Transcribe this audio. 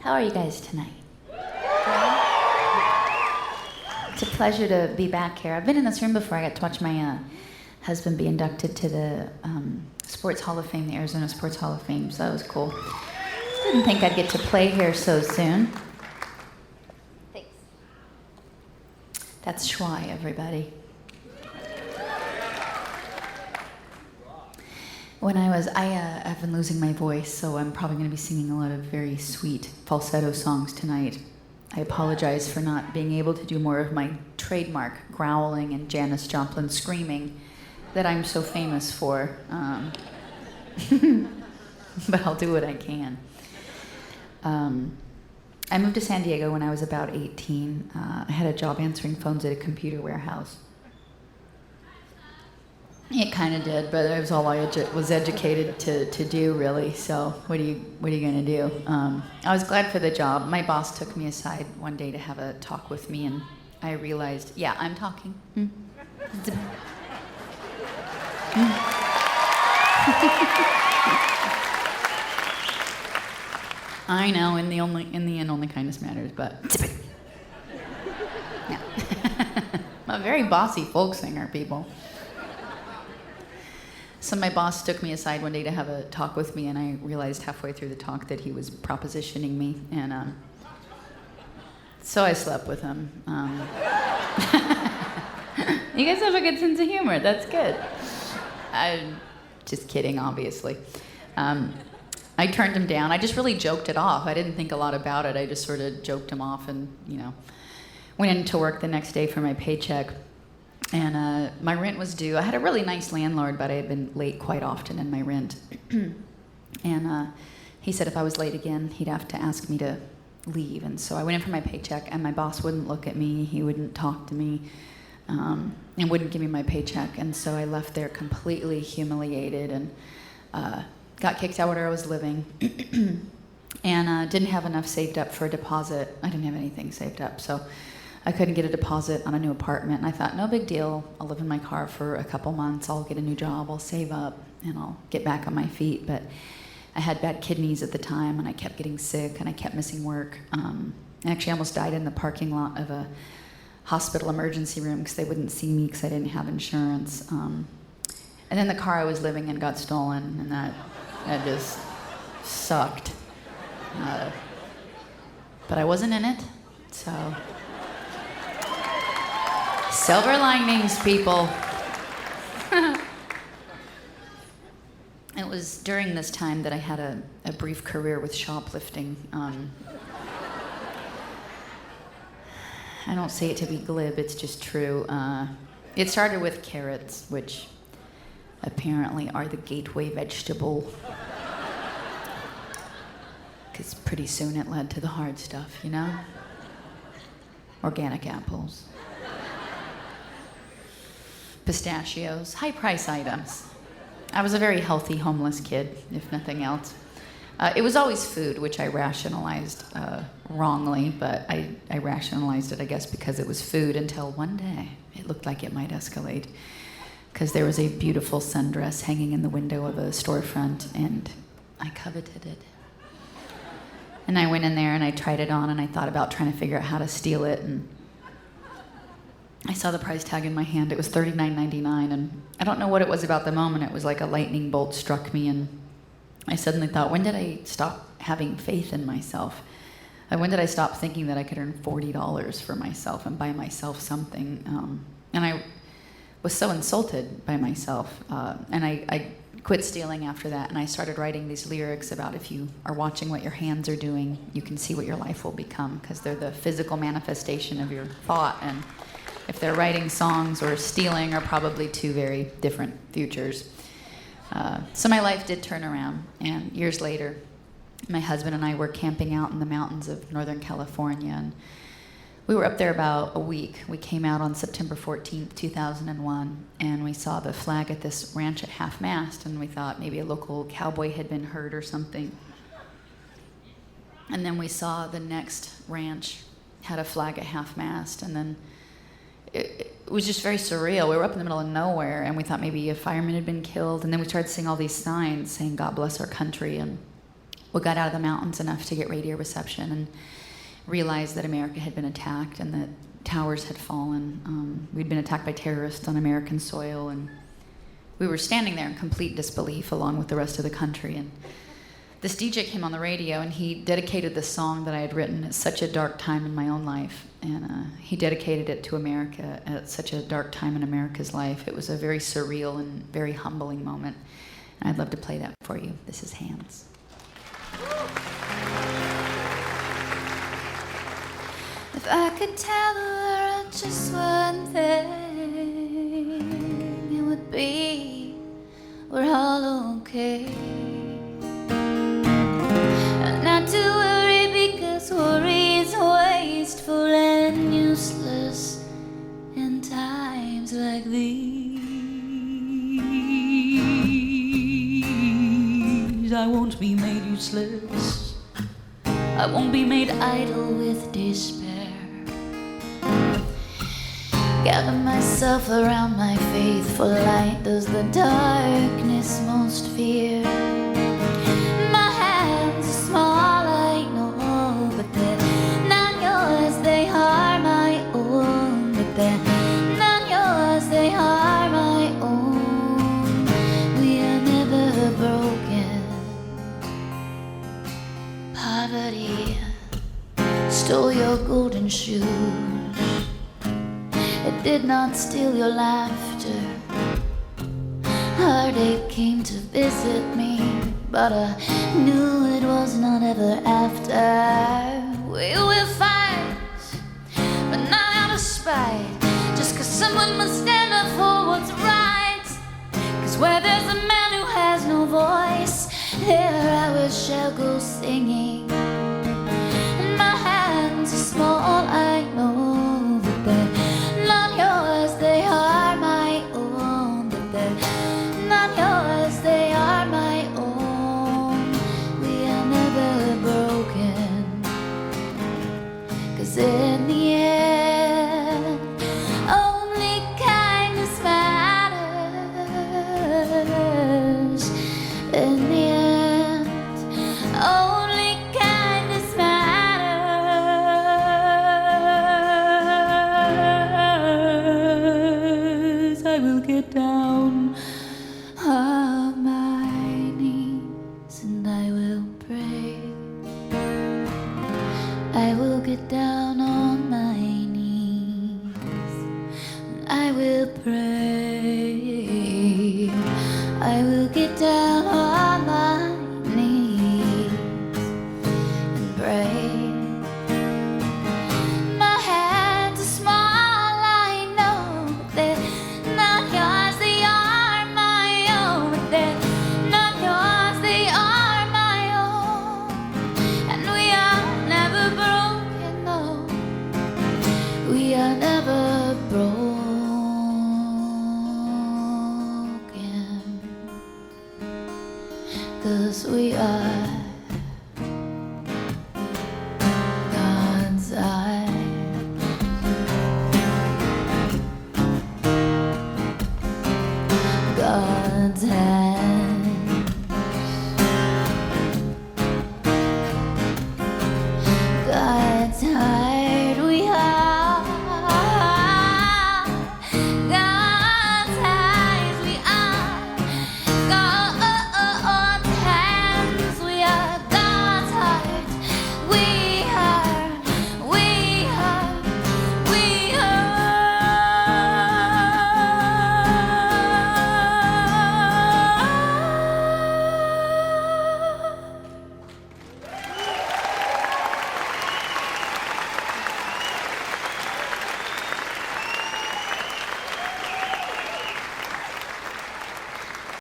How are you guys tonight? It's a pleasure to be back here. I've been in this room before. I got to watch my husband be inducted to the Sports Hall of Fame, the Arizona Sports Hall of Fame, so that was cool. Didn't think I'd get to play here so soon. Thanks. That's Schwai, everybody. When I've been losing my voice, so I'm probably going to be singing a lot of very sweet falsetto songs tonight. I apologize for not being able to do more of my trademark growling and Janis Joplin screaming that I'm so famous for. But I'll do what I can. I moved to San Diego when I was about 18. I had a job answering phones at a computer warehouse. It kind of did, but it was all I was educated to do, really. So what are you gonna do? I was glad for the job. My boss took me aside one day to have a talk with me, and I realized, yeah, I'm talking. I know, in the end, only kindness matters, but yeah. I'm a very bossy folk singer, people. So my boss took me aside one day to have a talk with me, and I realized halfway through the talk that he was propositioning me, and so I slept with him. You guys have a good sense of humor. That's good. I'm just kidding, obviously. I turned him down. I just really joked it off. I didn't think a lot about it. I just sort of joked him off and, went into work the next day for my paycheck. And my rent was due. I had a really nice landlord, but I had been late quite often in my rent. And he said if I was late again, he'd have to ask me to leave. And so I went in for my paycheck, and my boss wouldn't look at me. He wouldn't talk to me, and wouldn't give me my paycheck. And so I left there completely humiliated and got kicked out where I was living. And didn't have enough saved up for a deposit. I didn't have anything saved up, so I couldn't get a deposit on a new apartment, and I thought, no big deal. I'll live in my car for a couple months. I'll get a new job. I'll save up, and I'll get back on my feet. But I had bad kidneys at the time, and I kept getting sick, and I kept missing work. I actually almost died in the parking lot of a hospital emergency room because they wouldn't see me because I didn't have insurance. And then the car I was living in got stolen, and that just sucked. But I wasn't in it, so... Silver linings, people. It was during this time that I had a brief career with shoplifting. I don't say it to be glib, it's just true. It started with carrots, which apparently are the gateway vegetable. Because pretty soon it led to the hard stuff, Organic apples. Pistachios, high price items. I was a very healthy homeless kid, if nothing else. It was always food, which I rationalized wrongly, but I rationalized it, I guess, because it was food until one day it looked like it might escalate. Because there was a beautiful sundress hanging in the window of a storefront, and I coveted it. And I went in there and I tried it on, and I thought about trying to figure out how to steal it, and I saw the price tag in my hand. It was $39.99, and I don't know what it was about the moment. It was like a lightning bolt struck me, and I suddenly thought, when did I stop having faith in myself? When did I stop thinking that I could earn $40 for myself and buy myself something? And I was so insulted by myself, and I quit stealing after that, and I started writing these lyrics about if you are watching what your hands are doing, you can see what your life will become, because they're the physical manifestation of your thought, and if they're writing songs or stealing are probably two very different futures. So my life did turn around, and years later, my husband and I were camping out in the mountains of Northern California, and we were up there about a week. We came out on September 14th, 2001, and we saw the flag at this ranch at half-mast, and we thought maybe a local cowboy had been hurt or something. And then we saw the next ranch had a flag at half-mast, and then it was just very surreal. We were up in the middle of nowhere, and we thought maybe a fireman had been killed, and then we started seeing all these signs saying, "God bless our country," and we got out of the mountains enough to get radio reception and realized that America had been attacked and that towers had fallen. We'd been attacked by terrorists on American soil, and we were standing there in complete disbelief along with the rest of the country. And this DJ came on the radio, and he dedicated this song that I had written at such a dark time in my own life. And he dedicated it to America at such a dark time in America's life. It was a very surreal and very humbling moment. And I'd love to play that for you. This is Hands. If I could tell the world just one thing, it would be we're all okay. Not to worry, because worry is wasteful and useless in times like these. I won't be made useless. I won't be made idle with despair. Gather myself around my faithful light. Does the darkness most fear? My hands are small, I know, but they're not yours, they are my own. But they're not yours, they are my own. We are never broken. Poverty stole your golden shoes. It did not steal your laughter. Heartache came to visit me, but I knew it was not ever after. We will fight, but not out of spite, just 'cause someone must stand up for what's right. 'Cause where there's a man who has no voice, there I shall go singing. And my hands are small, I know, but they're not yours, they are my own. But they're not yours, they are my own. We are never broken, 'cause in the end, only kindness matters. In the end, only kindness matters. I will get down on my knees and I will pray. I will get down on my knees and I will pray.